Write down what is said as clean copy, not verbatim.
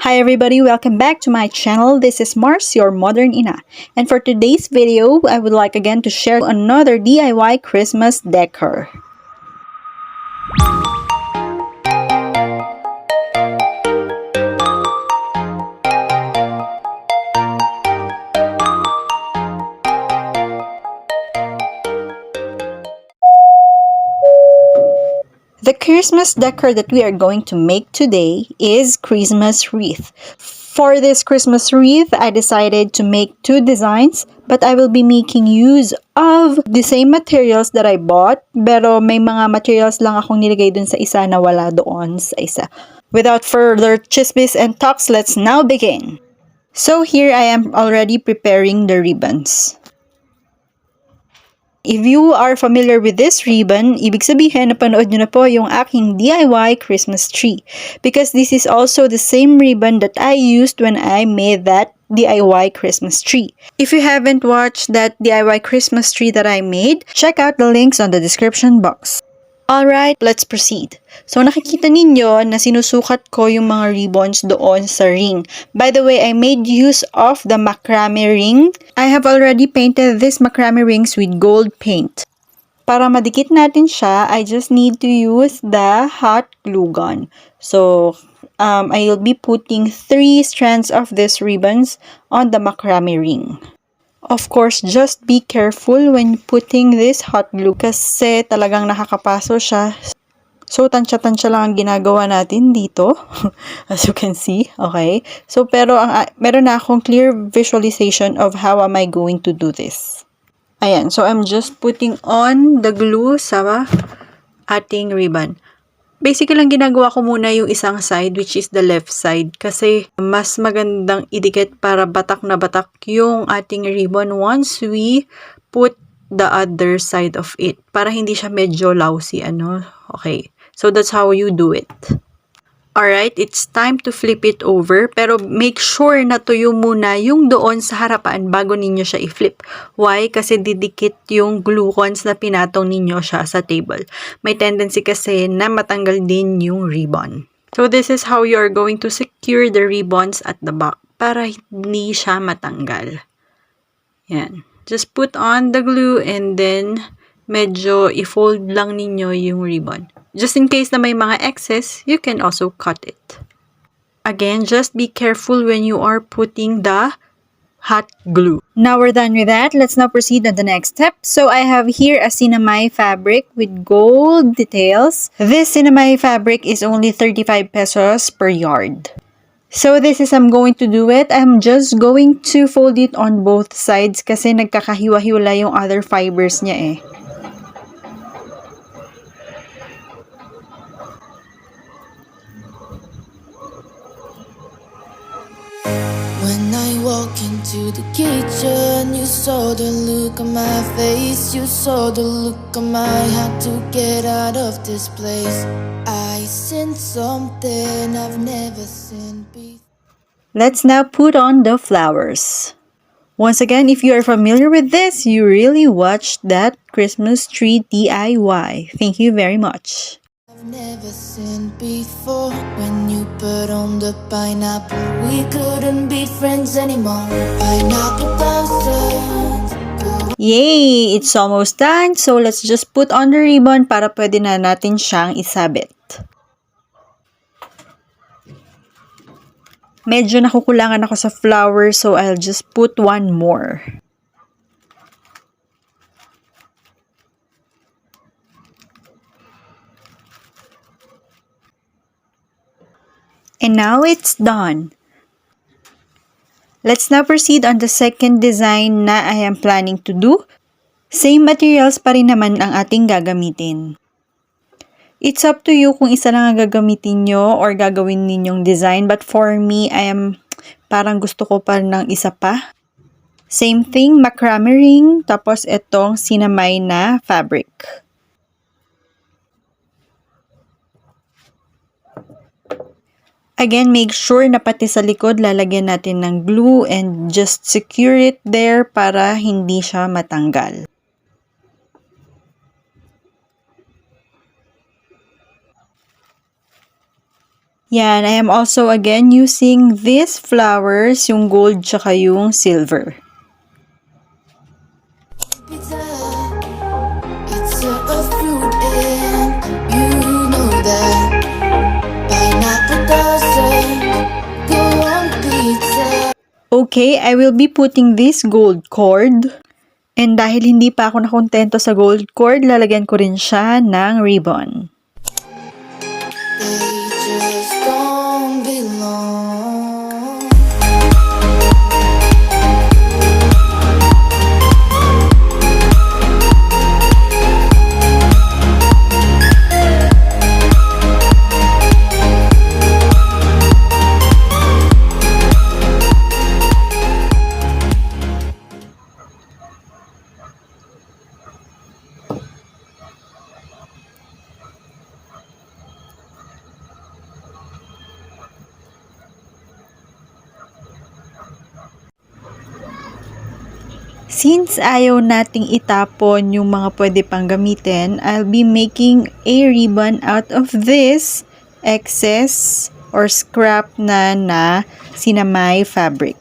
Hi everybody, welcome back to my channel. This is Mars, your modern ina. And for today's video, I would like again to share another DIY Christmas decor. The Christmas decor that we are going to make today is Christmas wreath. For this Christmas wreath, I decided to make two designs, but I will be making use of the same materials that I bought, pero may mga materials lang akong nilagay dun sa isa na wala doon sa isa. Without further chismis and talks, let's now begin. So here I am already preparing the ribbons. If you are familiar with this ribbon, ibig sabihin napanood nyo na po yung aking DIY Christmas tree. Because this is also the same ribbon that I used when I made that DIY Christmas tree. If you haven't watched that DIY Christmas tree that I made, check out the links on the description box. Alright, let's proceed. So nakikita ninyo na sinusukat ko yung mga ribbons doon sa ring. By the way, I made use of the macrame ring. I have already painted these macrame rings with gold paint. Para madikit natin siya, I just need to use the hot glue gun. So, I'll be putting 3 strands of these ribbons on the macrame ring. Of course, just be careful when putting this hot glue kasi talagang nakakapaso siya. So, tansya-tansya lang ang ginagawa natin dito. As you can see, okay? So, pero meron na akong clear visualization of how am I going to do this. Ayan, so I'm just putting on the glue sa ating ribbon. Basically, lang ginagawa ko muna yung isang side, which is the left side. Kasi mas magandang idikit para batak na batak yung ating ribbon once we put the other side of it. Para hindi siya medyo lousy, ano? Okay. So, that's how you do it. Alright, it's time to flip it over. Pero make sure na tuyo muna yung doon sa harapan bago ninyo siya i-flip. Why? Kasi didikit yung glue guns na pinatong ninyo siya sa table. May tendency kasi na matanggal din yung ribbon. So this is how you are going to secure the ribbons at the back para hindi siya matanggal. Yan. Just put on the glue and then medyo i-fold lang ninyo yung ribbon. Just in case na may mga excess, you can also cut it. Again, just be careful when you are putting the hot glue. Now we're done with that. Let's now proceed on the next step. So I have here a cinnamon fabric with gold details. This cinnamon fabric is only 35 pesos per yard. So this is I'm going to do it. I'm just going to fold it on both sides kasi nagkakahiwa-hiwala yung other fibers niya eh. When I walk into the kitchen, you saw the look on my face, you saw the look on my had to get out of this place. I seen something I've never seen before. Let's now put on the flowers. Once again, if you are familiar with this, you really watched that Christmas tree DIY. Thank you very much. I've never seen before. When you put on the pineapple, we couldn't be friends anymore. Pineapple blossoms. Yay! It's almost done. So let's just put on the ribbon para pwede na natin siyang isabit. Medyo nakukulangan ako sa flower, so I'll just put one more. And now it's done. Let's now proceed on the second design na I am planning to do. Same materials pa rin naman ang ating gagamitin. It's up to you kung isa lang ang gagamitin nyo or gagawin ninyong design. But for me, parang gusto ko pa ng isa pa. Same thing, macrame ring, tapos itong cinnamon na fabric. Again, make sure na pati sa likod lalagyan natin ng glue and just secure it there para hindi siya matanggal. Yan, I am also again using these flowers, yung gold tsaka yung silver. Pizza, it's a fruit and you know that pineapple doesn't go on pizza. Okay, I will be putting this gold cord. And dahil hindi pa ako nakontento sa gold cord, lalagyan ko rin siya ng ribbon. They just don't belong. Since ayaw nating itapon yung mga pwede pang gamitin, I'll be making a ribbon out of this excess or scrap na sinamay fabric.